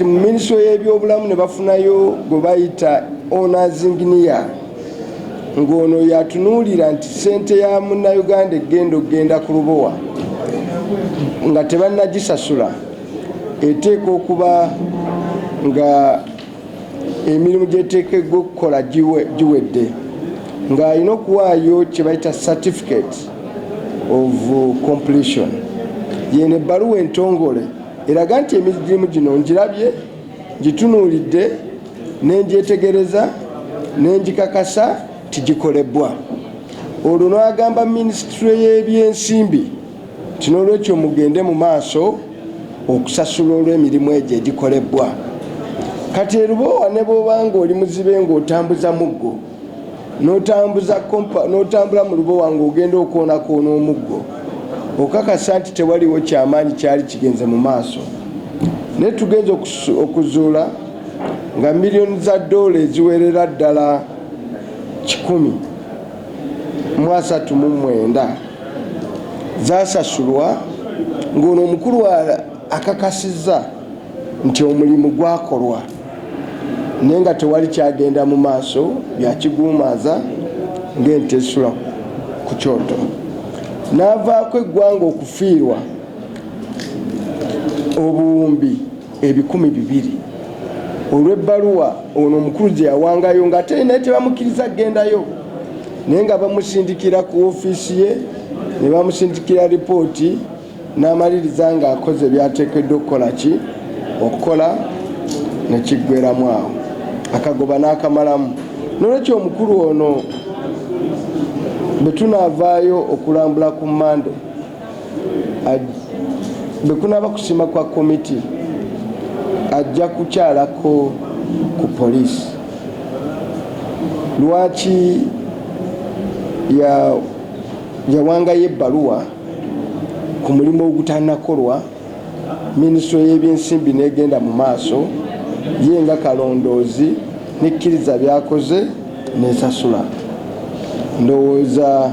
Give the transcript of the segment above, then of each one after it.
Minisitule y'ebyobulamu ne bafunayo gwe bayita Honours Engineer ng'ono yatunuulira nti ssente ya Munnayuganda egenda ku Lubowa nga tebannagisasula eteeka okuba nga emirimu gy'eteekeddwa okukola giwedde ng'alina okuwaayo kye bayita certificate of completion. Yeno ebbaluwa entongole eraga nti emirimu gino ngirabye ngitunuulidde n'engyetegereza n'engikakasa tigikolebwa. Olwo n'agamba minisitule y'ebyensimbi ti n'olwekyo mugende mu maaso okusasula olw'emirimu egyo egikolebwa. Kati erubowa ne bw'obanga oli muzibe ng'otambuza muggo n'otambula mu Lubowa ng'ogenda okwonakoona omuggo okakasa nti tewaliwo kyamaanyi kyali kigenze mu maaso. Naye tugenze okuzuula nga miliyoni za dola eziwerera ddala 139 zasasulwa ng'ono omukulu akakasizza nti omulimu gwakolwa naye nga tewali kyagenda mu maaso byakiguumaaza ng'ente esula ku kyoto. N'avaako eggwanga okufiirwa obuwumbi 200,000 olw'ebbaluwa ono omukulu gye yawangayo ng'ate naye tebamukkiriza gendayo naye nga bamusindikira ku woofiisi ye ne bamusindikira lipooti n'amaliriza ng'akoze byateekeddwa okukola ne kiggweramu awo akagoba n'akamalamu. N'olwekyo omukulu ono bwe tunaavaayo okulambula ku Mande bwe kunaaba kusima kwa komiti ajja kukyalako ku poliisi. Lwaki yawangayo ebbaluwa ku mulimu ogutanakolwa minisitule y'ebyensimbi n'egenda mu maaso ye nga kalondoozi nekkiriza byakoze n'esasula. Ndowooza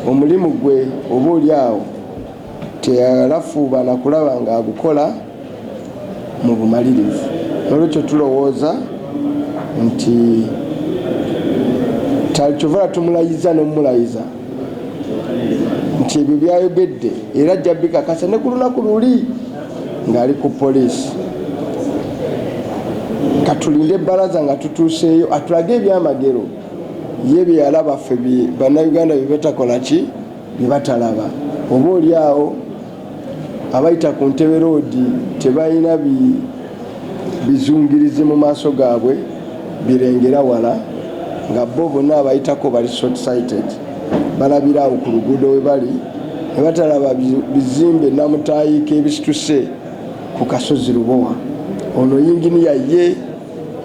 omulimu gwe oba oli awo teyalafuuba na kulaba ng'agukola mu bumalirivu. N'olwekyo tulowooza nti kyova tumulayiza n'omulayiza nti ebyo byayogedde era ajja bikakasa ne ku lunaku luli ng'ali ku poliisi. Katulinde ebbalaza nga tutuuseeyo atulage ebyamagero ye bye yalaba ffe bannayuganda bye batakola ki bye batalaba. Oba oli awo abayita ku Ntebe roodi tebalina bizungirizi mu maaso gaabwe birengera wala nga bo bonna abayitako bali short sighted balabira awo ku luguudo we bali ne batalaba bizimbe namutayiika ebisituse ku kasozi Lubowa. Ono yinginiya ye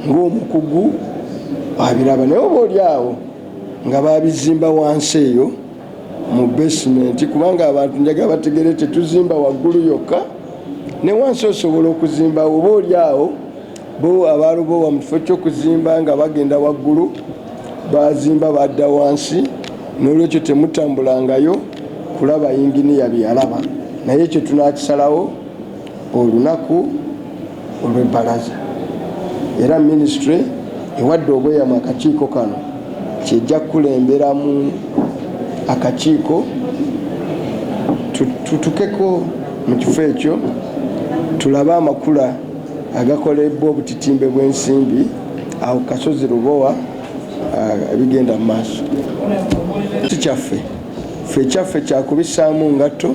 ng'omukugu abiraba naye oba oli awo nga babizimba wansi eyo mu basement kubanga abantu njagala bategere tetuzimba waggulu yokka ne wansi osobola okuzimba. Oba oli awo bo abalubowa mu kifo ky'okuzimba nga bagenda waggulu bazimba badda wansi n'olwekyo temutambulangayo kulaba yinginiya bye yalaba. Naye ekyo tunaakisalawo olunaku olw'ebbalaza era minisitule ewadde obweyamu akakiiko kano kyejja kukulemberamu akakiiko tutukeko mu kifo ekyo tulabe amakula agakolebbwa obutitimbe bw'ensimbi awo kasozi Lubowa ebigenda mu maaso. Kyaffe kyakubisaamu ngatto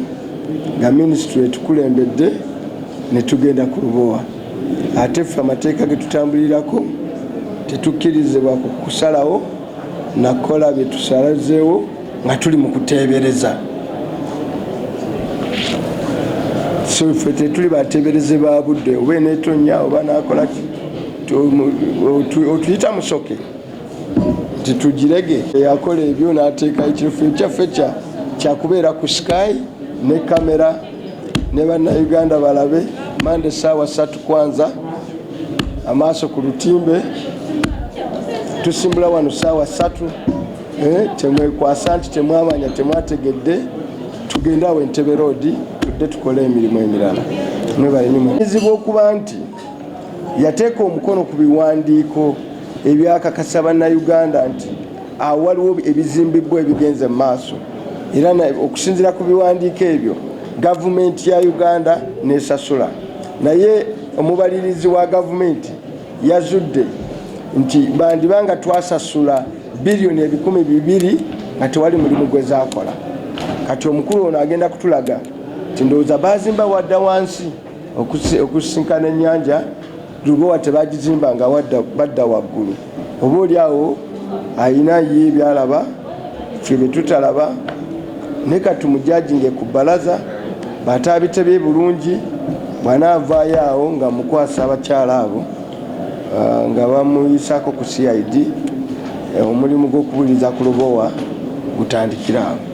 nga minisitule tukulembedde ne tugenda ku Lubowa. Ate ffe amateeka ge tutambulirako tetukkirizibwa kusalawo nakola bye tusalazeewo nga tuli mu kuteebereza. So ffe tetuli bateebereze ba budde oba eneetonya oba nakola otuyita musoke nti tugirege. Yakola ebyo n'ateeka ekirofo kyaffe kyakubeera ku Sky ne kamera ne bannayuganda balabe Mande ssaawa 3 kwanza amaaso ku lutimbe tusimbula wano ssaawa 3 temwekwasa nti temwamanya temwategedde tugenda awo Entebbe roodi tudde tukole emirimu emirala. Mwebale nnyo. Kizibu okuba nti yateeka omukono ku biwandiiko ebyakakasa bannayuganda nti awo waliwo ebizimbibwa ebigenze mu maaso, era okusinziira ku biwandiiko ebyo gavumenti ya Uganda nesasula. Naye omubalirizi wa gavumenti yazudde nti bandibanga twasasula bilioni 200 nga tewali mulimu gwe zaakola. Kati omukulu ono agenda kutulaga nti ndowooza bazimba wadda wansi okusinkana ennyanja, lugowa tebagizimba nga badda waggulu. Oba oli awo ayina ye byalaba ffe bye tutalaba, ne katumujajinge ku bbalaza batabitebye bulungi, bw'anaavaayo awo nga mukwasa abakyala abo nga bamuyisako ku CID, omulimu gw'okubuliza ku lugowa gutandikira awo.